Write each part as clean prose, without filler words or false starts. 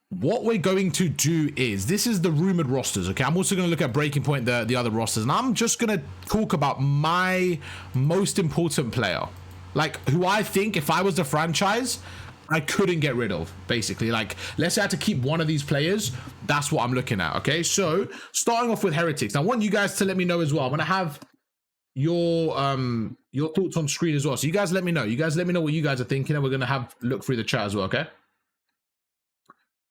what we're going to do is, this is the rumored rosters, okay? I'm also going to look at Breaking Point, the other rosters, and I'm just going to talk about my most important player, like who I think if I was the franchise, I couldn't get rid of, basically. Like, let's say I had to keep one of these players, that's what I'm looking at, okay? So, starting off with Heretics. I want you guys to let me know as well. I'm going to have your thoughts on screen as well. So you guys let me know. You guys let me know what you guys are thinking, and we're going to have look through the chat as well, okay?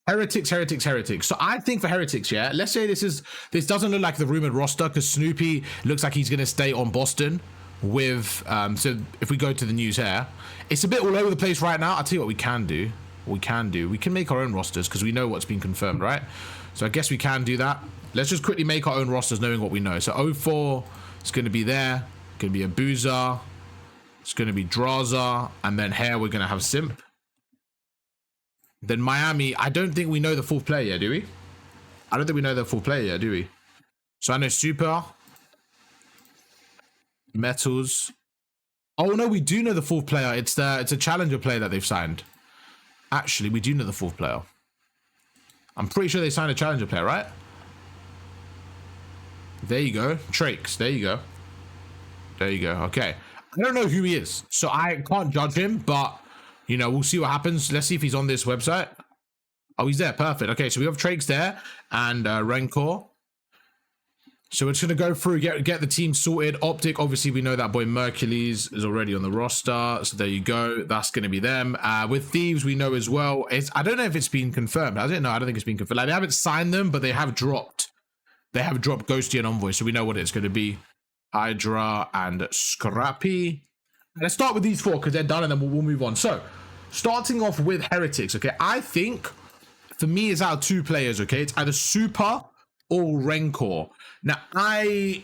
Heretics. So I think for Heretics, yeah, let's say this doesn't look like the rumored roster, because Snoopy looks like he's going to stay on Boston with, so if we go to the news here, it's a bit all over the place right now. I'll tell you what we can do. We can make our own rosters, because we know what's been confirmed, right? So I guess we can do that. Let's just quickly make our own rosters knowing what we know. So 04 is going to be there. Going to be a Boozer. It's going to be Draza. And then here we're going to have Simp. Then Miami, I don't think we know the fourth player yet, do we? I don't think we know the fourth player yet, do we? So I know Super. Metals. Oh no, we do know the fourth player. It's a challenger player that they've signed. Actually, we do know the fourth player. I'm pretty sure they signed a challenger player, right? There you go. Trakes. There you go. There you go. Okay. I don't know who he is, so I can't judge him, but you know, we'll see what happens. Let's see if he's on this website. Oh, he's there. Perfect. Okay, so we have Trakes there and Rancor. So we're just going to go through, get the team sorted. Optic, obviously, we know that boy Mercules is already on the roster. So there you go. That's going to be them. With Thieves, we know as well. I don't know if it's been confirmed. I don't think it's been confirmed. Like, they haven't signed them, but they have dropped. They have dropped Ghosty and Envoy, so we know what it's going to be. Hydra and Scrappy. Let's start with these four, because they're done, and then we'll move on. So, starting off with Heretics, okay? I think, for me, it's out of two players, okay? It's either Super or Rancor. Now, I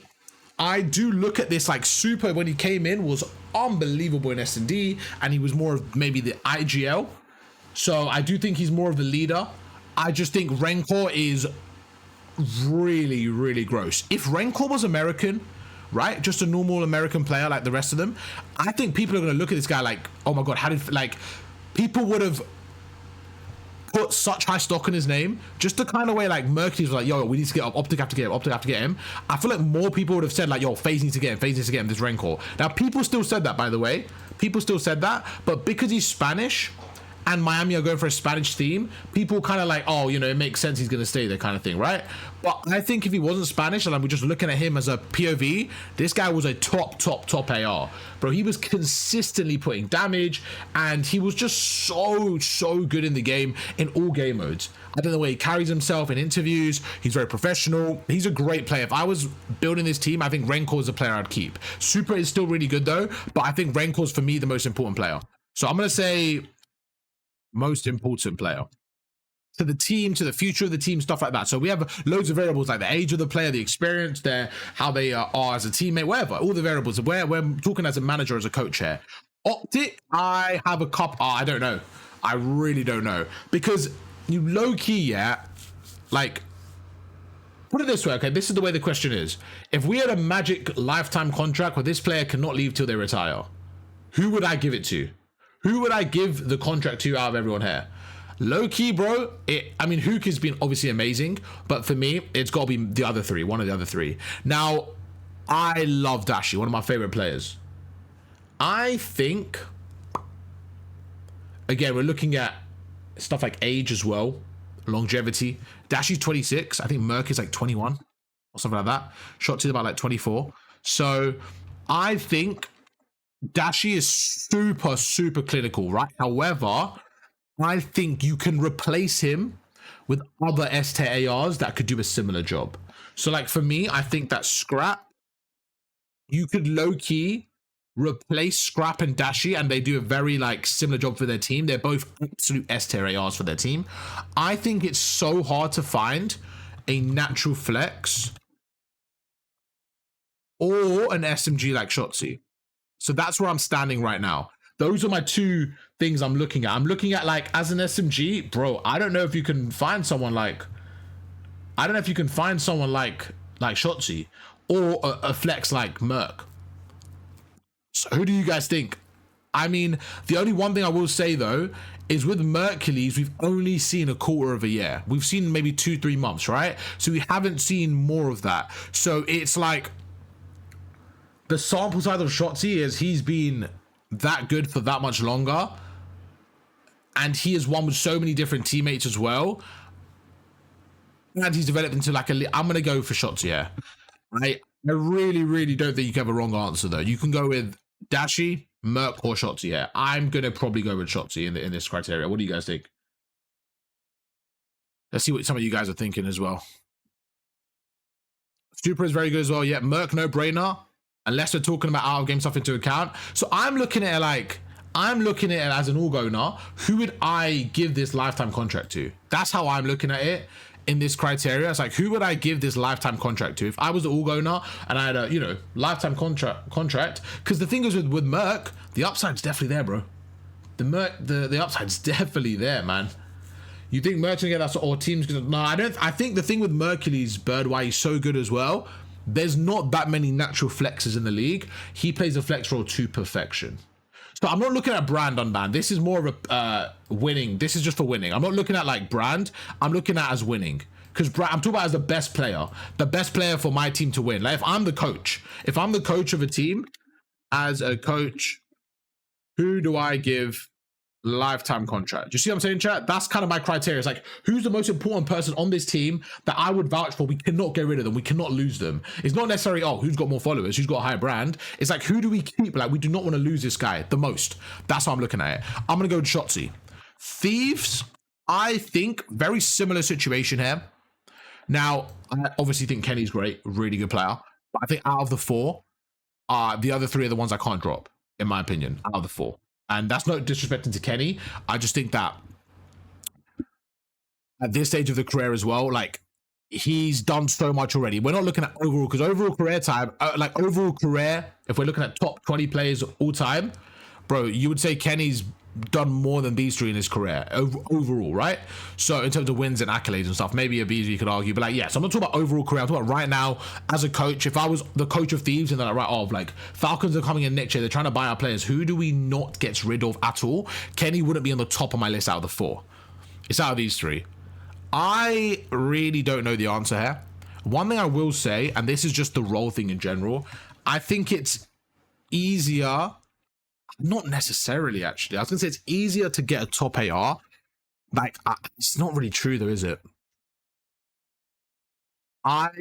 do look at this like Super, when he came in, was unbelievable in S&D, and he was more of maybe the IGL. So, I do think he's more of the leader. I just think Rancor is really, really gross. If Rancor was American, right, just a normal American player like the rest of them, I think people are going to look at this guy like, oh my god, how did, like, people would have put such high stock in his name, just the kind of way like Mercury was like, yo, we need to get up, Optic have to get him, Optic have to get him. I feel like more people would have said like, yo, FaZe needs to get him, this Rancor. Now, people still said that, by the way, people still said that, but because he's Spanish and Miami are going for a Spanish theme, people kind of like, oh, you know, it makes sense he's going to stay there kind of thing, right? But I think if he wasn't Spanish and we're just looking at him as a POV, this guy was a top AR. Bro, he was consistently putting damage, and he was just so good in the game, in all game modes. I don't know the way he carries himself in interviews. He's very professional. He's a great player. If I was building this team, I think Rancor is a player I'd keep. Super is still really good though, but I think Rancor's for me the most important player. So I'm going to say most important player to the team, to the future of the team, stuff like that. So we have loads of variables like the age of the player, the experience, how they are as a teammate, whatever, all the variables. We're talking as a manager, as a coach here. Optic, I have a couple. I don't know. I really don't know, because you low key, yeah, like, put it this way, okay? This is the way the question is. If we had a Magic lifetime contract where this player cannot leave till they retire, who would I give it to? Who would I give the contract to out of everyone here? Low key, bro. I mean, Hook has been obviously amazing, but for me, it's got to be the other three, one of the other three. Now, I love Dashi, one of my favorite players. I think, again, we're looking at stuff like age as well, longevity. Dashi's 26. I think Merc is like 21 or something like that. Shotzi's about like 24. So I think Dashi is super clinical, right? However, I think you can replace him with other S-tier ARs that could do a similar job. So like for me, I think that Scrap, you could low-key replace Scrap and Dashi, and they do a very like similar job for their team. They're both absolute S-tier ARs for their team. I think it's so hard to find a natural flex or an SMG like Shotzi. So that's where I'm standing right now. Those are my two things I'm looking at. I'm looking at like, as an SMG, bro, I don't know if you can find someone like, Shotzi, or a flex like Merc. So who do you guys think? I mean, the only one thing I will say though is with Mercules, we've only seen a quarter of a year. We've seen maybe 2-3 months, right? So we haven't seen more of that. So it's like the sample size of Shotzi is he's been that good for that much longer, and he has won with so many different teammates as well, and he's developed into like a. I'm gonna go for Shotzi here. I really don't think you can have a wrong answer though. You can go with Dashi, Merc, or Shotzi here. I'm gonna probably go with Shotzi in this criteria. What do you guys think? Let's see what some of you guys are thinking as well. Super is very good as well. Yeah, Merc, no brainer. Unless we're talking about out of game stuff into account. So I'm looking at it like, I'm looking at it as an org owner. Who would I give this lifetime contract to? That's how I'm looking at it in this criteria. It's like, who would I give this lifetime contract to? If I was the org owner and I had a, you know, lifetime contract, because the thing is with Merc, the upside's definitely there, bro. The upside's definitely there, man. You think Merc's gonna get that, or team's gonna? No, I don't. I think the thing with Mercury's Bird, why he's so good as well, there's not that many natural flexes in the league. He plays a flex role to perfection. So I'm not looking at brand unbanned. This is more of a winning. This is just for winning. I'm not looking at like brand. I'm looking at as winning. Because I'm talking about as the best player for my team to win. Like if I'm the coach of a team, as a coach, who do I give lifetime contract? You see what I'm saying, chat? That's kind of my criteria. It's like, who's the most important person on this team that I would vouch for? We cannot get rid of them. We cannot lose them. It's not necessarily, oh, who's got more followers, who's got a higher brand. It's like, who do we keep? Like, we do not want to lose this guy the most. That's how I'm looking at it. I'm going to go with Shotzi. Thieves, I think, very similar situation here. Now, I obviously think Kenny's great, really good player. But I think out of the four, the other three are the ones I can't drop, in my opinion, out of the four. And that's not disrespecting to Kenny. I just think that at this stage of the career as well, like he's done so much already. We're not looking at overall, because overall career time, like overall career, if we're looking at top 20 players all time, bro, you would say Kenny's done more than these three in his career overall, right? So in terms of wins and accolades and stuff, maybe a Beasley you could argue, but like, yeah, so I'm not talking about overall career. I'm talking about right now as a coach. If I was the coach of Thieves and they're like, right, oh, like Falcons are coming in next year, they're trying to buy our players, who do we not get rid of at all? Kenny wouldn't be on the top of my list out of the four. It's out of these three. I really don't know the answer here. One thing I will say, and this is just the role thing in general, I think it's easier. Not necessarily, actually. I was gonna say it's easier to get a top AR. Like, it's not really true, though, is it? I'm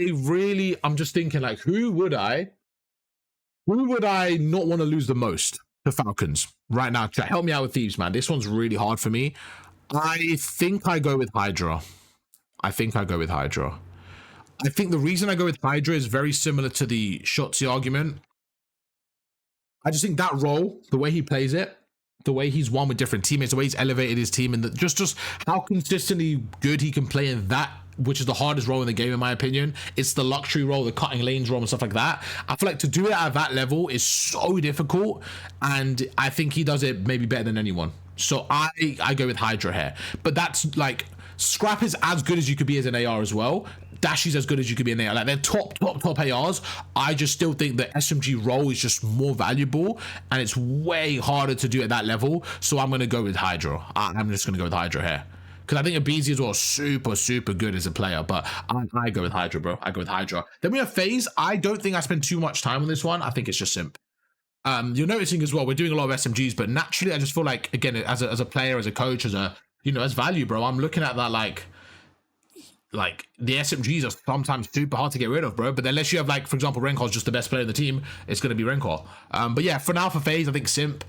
just thinking, like, who would I not want to lose the most? The Falcons right now. Help me out with Thieves, man. This one's really hard for me. I think I go with Hydra. I think the reason I go with Hydra is very similar to the Shotzi argument. I just think that role, the way he plays it, the way he's won with different teammates, the way he's elevated his team, and just how consistently good he can play in that, which is the hardest role in the game, in my opinion. It's the luxury role, the cutting lanes role, and stuff like that. I feel like to do it at that level is so difficult, and I think he does it maybe better than anyone. So I go with Hydra here. But that's like, Scrap is as good as you could be as an AR as well. Dashy's as good as you could be in AR. Like, they're top ARs. I just still think the SMG role is just more valuable, and it's way harder to do at that level. So I'm going to go with Hydra. I'm just going to go with Hydra here. Because I think Abizi as well, super good as a player. But I go with Hydra, bro. I go with Hydra. Then we have FaZe. I don't think I spend too much time on this one. I think it's just simp. You're noticing as well, we're doing a lot of SMGs, but naturally I just feel like, again, as a player, as a coach, as a, you know, as value, bro, I'm looking at that like the SMGs are sometimes super hard to get rid of, bro. But unless you have, like, for example, Renkor's just the best player in the team, it's going to be Renkor. But yeah, for now, for FaZe, I think simp.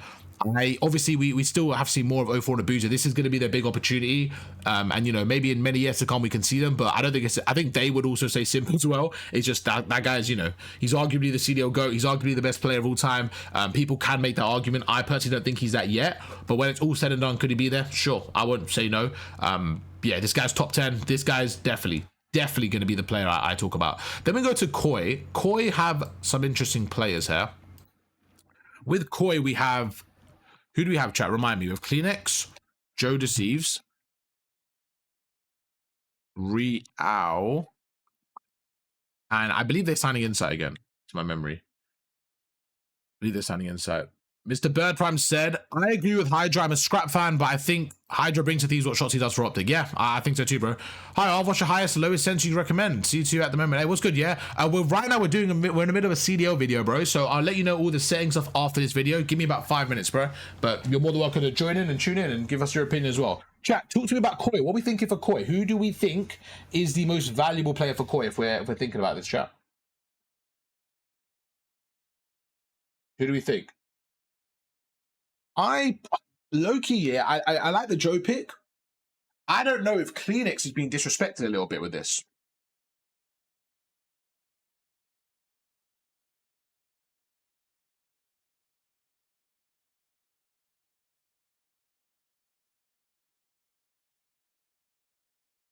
Obviously we still have to see more of 04 and Abuja. This is going to be their big opportunity, and you know, maybe in many years to come we can see them, but I don't think it's, I think they would also say simple as well. It's just that guy's, you know, he's arguably the CDL GOAT, he's arguably the best player of all time. People can make that argument. I personally don't think he's that yet, but when it's all said and done, could he be there? Sure, I wouldn't say no. Yeah, this guy's top 10. This guy's definitely going to be the player I talk about. Then we go to Koi. Koi have some interesting players here. With Koi, we have, who do we have, chat? Remind me. We have Kleenex, Joe Deceives, Real, and I believe they're signing Insight again, to my memory. I believe they're signing Insight. Mr. Bird Prime said, I agree with Hydra. I'm a scrap fan, but I think Hydra brings to thieves what shots he does for Optic. Yeah, I think so too, bro. Hi, Arv, what's your highest, lowest sense you'd recommend? C2 at the moment. Hey, what's good, yeah? Well, right now we're in the middle of a CDL video, bro. So I'll let you know all the settings of after this video. Give me about 5 minutes, bro. But you're more than welcome to join in and tune in and give us your opinion as well. Chat, talk to me about Koi. What are we thinking for Koi? Who do we think is the most valuable player for Koi if we're thinking about this, chat? Who do we think? Low-key, yeah, I like the Joe pick. I don't know if Kleenex is being disrespected a little bit with this.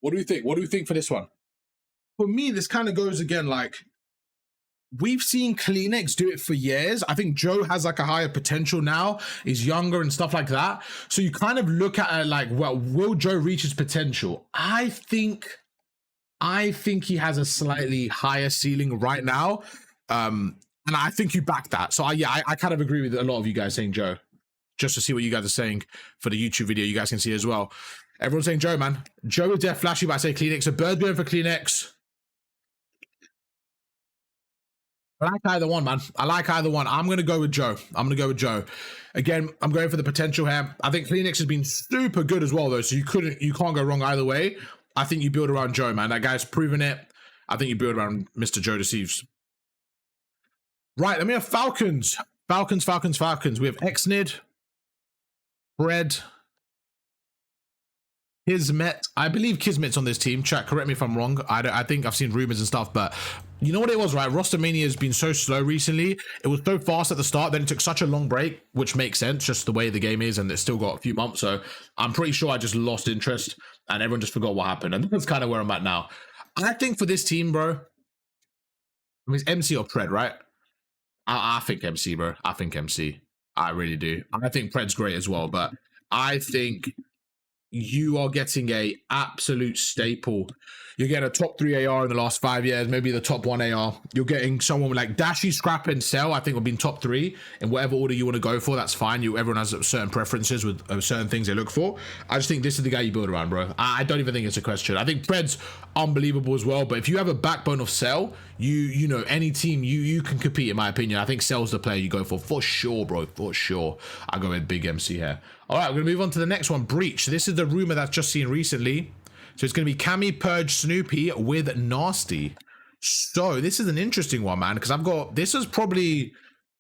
What do we think? What do we think for this one? For me, this kind of goes again, like, we've seen Kleenex do it for years. I think Joe has like a higher potential now, is younger and stuff like that. So you kind of look at it like, well, will Joe reach his potential? I think he has a slightly higher ceiling right now. And I think you back that. So I kind of agree with a lot of you guys saying Joe. Just to see what you guys are saying for the YouTube video, you guys can see as well. Everyone's saying Joe, man. Joe is dead flashy, but I say Kleenex. So Bird going for Kleenex. I like either one, man. I like either one. I'm going to go with Joe. Again, I'm going for the potential here. I think Kleenex has been super good as well, though. So you can't go wrong either way. I think you build around Joe, man. That guy's proven it. I think you build around Mr. Joe Deceives. Right, then we have Falcons. Falcons. We have Exnid, Fred, Kismet. I believe Kismet's on this team. Chat, correct me if I'm wrong. I think I've seen rumors and stuff, but you know what it was, right? Roster Mania has been so slow recently. It was so fast at the start, then it took such a long break, which makes sense, just the way the game is, and it's still got a few months. So I'm pretty sure I just lost interest and everyone just forgot what happened. And that's kind of where I'm at now. I think for this team, bro, I mean, it's MC or Pred, right? I think MC, bro. I think MC. I really do. I think Pred's great as well, but I think you are getting a absolute staple. You're getting a top 3 AR in the last 5 years, maybe the top 1 AR. You're getting someone like Dashy, Scrap, and Cell. I think will be in top 3 in whatever order you want to go for. That's fine. Everyone has certain preferences with certain things they look for. I just think this is the guy you build around, bro. I don't even think it's a question. I think Pred's unbelievable as well. But if you have a backbone of Cell, you know, any team you can compete. In my opinion, I think Cell's the player you go for sure, bro. For sure. I go with big MC here. All right, we're gonna move on to the next one. Breach. This is the rumor that's just seen recently. So it's going to be Cammy, Purge, Snoopy with Nasty. So this is an interesting one, man, because this is probably,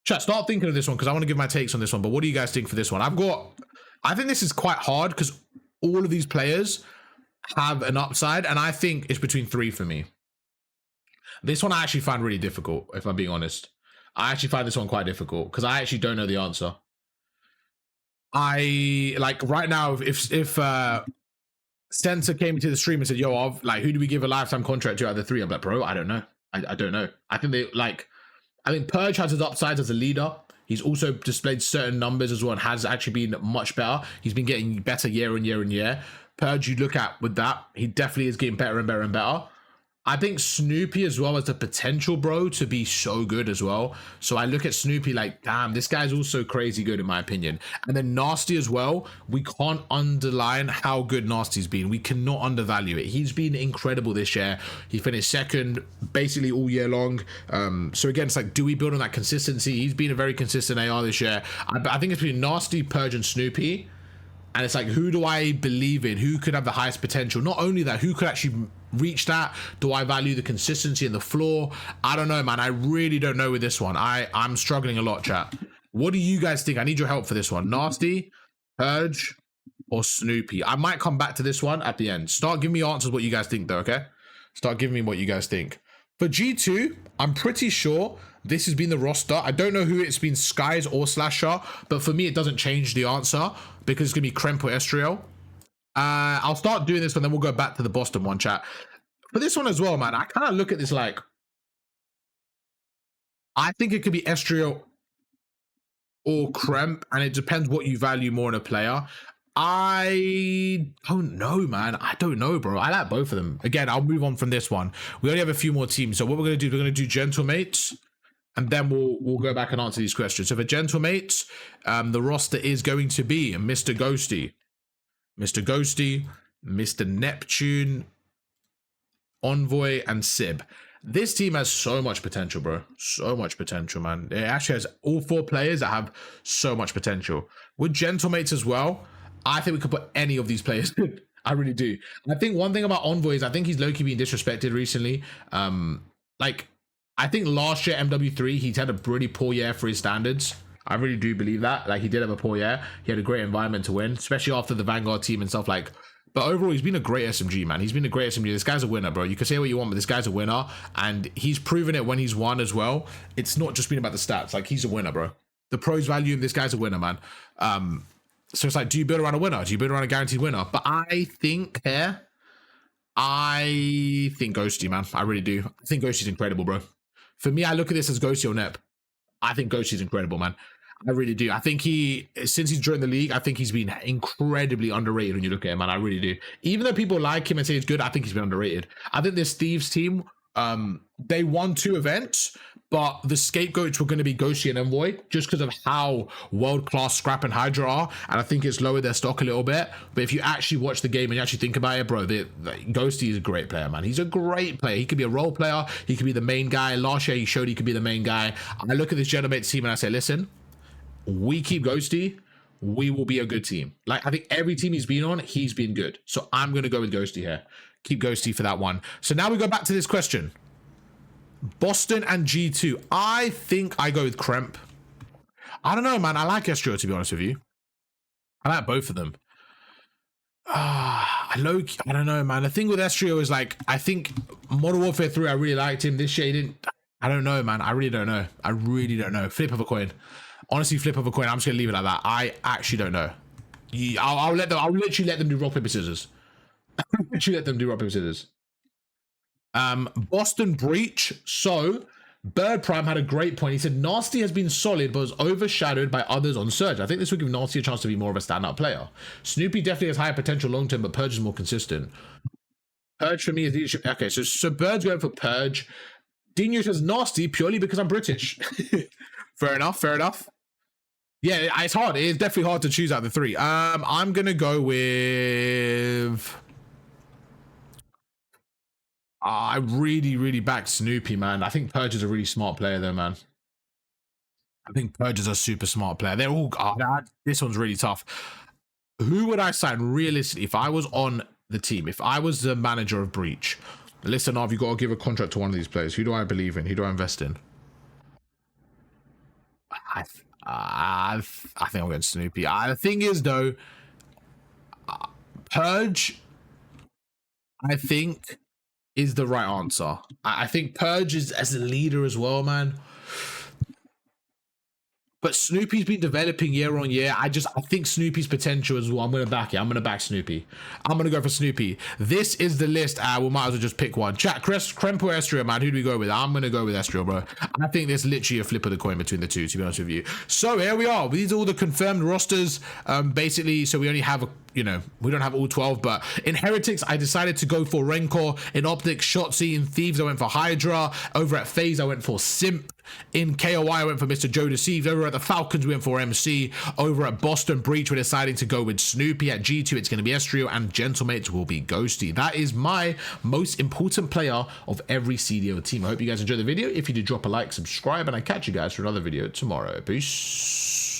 chat, start thinking of this one because I want to give my takes on this one. But what do you guys think for this one? I think this is quite hard because all of these players have an upside, and I think it's between 3 for me. This one I actually find really difficult, if I'm being honest. I actually find this one quite difficult because I actually don't know the answer. I like right now, if Sensor came to the stream and said, yo, who do we give a lifetime contract to out of the 3? I'm like, bro, I don't know. I don't know. I think Purge has his upsides as a leader. He's also displayed certain numbers as well and has actually been much better. He's been getting better year on year and year. Purge, you look at with that, he definitely is getting better and better and better. I think Snoopy as well has the potential, bro, to be so good as well. So I look at Snoopy like, damn, this guy's also crazy good in my opinion. And then Nasty as well. We can't underline how good Nasty's been. We cannot undervalue it. He's been incredible this year. He finished second basically all year long. So again, it's like, do we build on that consistency? He's been a very consistent AR this year. I think it's between Nasty, Purge, and Snoopy. And it's like, who do I believe in? Who could have the highest potential? Not only that, who could actually reach that? Do I value the consistency and the floor? I don't know, man. I really don't know with this one. I'm struggling a lot, chat. What do you guys think? I need your help for this one. Nasty, Purge, or Snoopy? I might come back to this one at the end. Start giving me answers what you guys think, though, okay? Start giving me what you guys think. For G2, I'm pretty sure this has been the roster. I don't know who it's been, Skies or Slasher, but for me, it doesn't change the answer because it's going to be Kremp or Estriel. I'll start doing this one, then we'll go back to the Boston one, chat. For this one as well, man, I kind of look at this like, I think it could be Estriel or Kremp, and it depends what you value more in a player. I don't know, man. I don't know, bro. I like both of them. Again, I'll move on from this one. We only have a few more teams. So what we're going to do, we're going to do Gentlemates. and then we'll go back and answer these questions. So for Gentlemates, the roster is going to be Mr. Ghosty, Mr. Neptune, Envoy, and Sib. This team has so much potential, bro. So much potential, man. It actually has all 4 players that have so much potential. With Gentlemates as well, I think we could put any of these players in. I really do. I think one thing about Envoy is I think he's low-key being disrespected recently. Like, I think last year, MW3, he's had a pretty poor year for his standards. I really do believe that. Like, he did have a poor year. He had a great environment to win, especially after the Vanguard team and stuff like. But overall, he's been a great SMG, man. He's been a great SMG. This guy's a winner, bro. You can say what you want, but this guy's a winner. And he's proven it when he's won as well. It's not just been about the stats. Like, he's a winner, bro. The pros value him. This guy's a winner, man. So it's like, do you build around a winner? Do you build around a guaranteed winner? But I think Ghosty, man. I really do. I think Ghosty's incredible, bro. For me, I look at this as Ghosty or Nep. I think Ghosty's incredible, man. I really do. I think since he's joined the league, I think he's been incredibly underrated when you look at him, man. I really do. Even though people like him and say he's good, I think he's been underrated. I think this Thieves team, they won 2 events, but the scapegoats were going to be Ghosty and Envoy just because of how world-class Scrap and Hydra are, and I think it's lowered their stock a little bit. But if you actually watch the game and you actually think about it, bro, Ghosty is a great player, man. He's a great player. He could be a role player. He could be the main guy. Last year, he showed he could be the main guy. I look at this Gentlemates team and I say, listen, we keep Ghosty, we will be a good team. Like, I think every team he's been on, he's been good. So I'm going to go with Ghosty here. Keep Ghosty for that one. So now we go back to this question. Boston and G2. I think I go with Kremp. I don't know, man. I like Estrio, to be honest with you. I like both of them. I don't know, man. The thing with Estrio is, like, I think Modern Warfare 3, I really liked him. This year, he didn't. I don't know, man. I really don't know. I really don't know. Flip of a coin. Honestly, flip of a coin. I'm just gonna leave it like that. I actually don't know. I'll literally let them do rock paper scissors. I'll literally let them do rock paper scissors. Boston Breach. So Bird Prime had a great point. He said Nasty has been solid but was overshadowed by others on Surge. I think this would give Nasty a chance to be more of a standout player. Snoopy definitely has higher potential long term, but Purge is more consistent. Purge for me is leadership. Okay, so Bird's going for Purge. Dino says Nasty purely because I'm British. Fair enough. Yeah, it's hard. It's definitely hard to choose out of the 3. I'm gonna go with. I really back Snoopy, man. I think Purge is a really smart player, though, man. I think Purge is a super smart player. They're all. This one's really tough. Who would I sign realistically if I was on the team? If I was the manager of Breach, listen, I've got to give a contract to one of these players. Who do I believe in? Who do I invest in? I think I'm going Snoopy. The thing is, though, Purge, I think, is the right answer. I think Purge is as a leader as well, man. But Snoopy's been developing year on year. I think Snoopy's potential as well. I'm going to back it. I'm going to back Snoopy. I'm going to go for Snoopy. This is the list. We might as well just pick one. Chat, Kremp or Estrio, man? Who do we go with? I'm going to go with Estrio, bro. I think there's literally a flip of the coin between the 2, to be honest with you. So here we are. These are all the confirmed rosters. Basically, so we only have we don't have all 12, but in Heretics, I decided to go for Rencor. In Optics, Shotzi. In Thieves, I went for Hydra. Over at FaZe, I went for Simp. In KOI, I went for Mr. Joe Deceived. Over at the Falcons, we went for MC. Over at Boston Breach, we're deciding to go with Snoopy. At G2, it's going to be Estrio, and Gentlemates will be Ghosty. That is my most important player of every CDL team. I hope you guys enjoyed the video. If you did, drop a like, subscribe, and I catch you guys for another video tomorrow. Peace.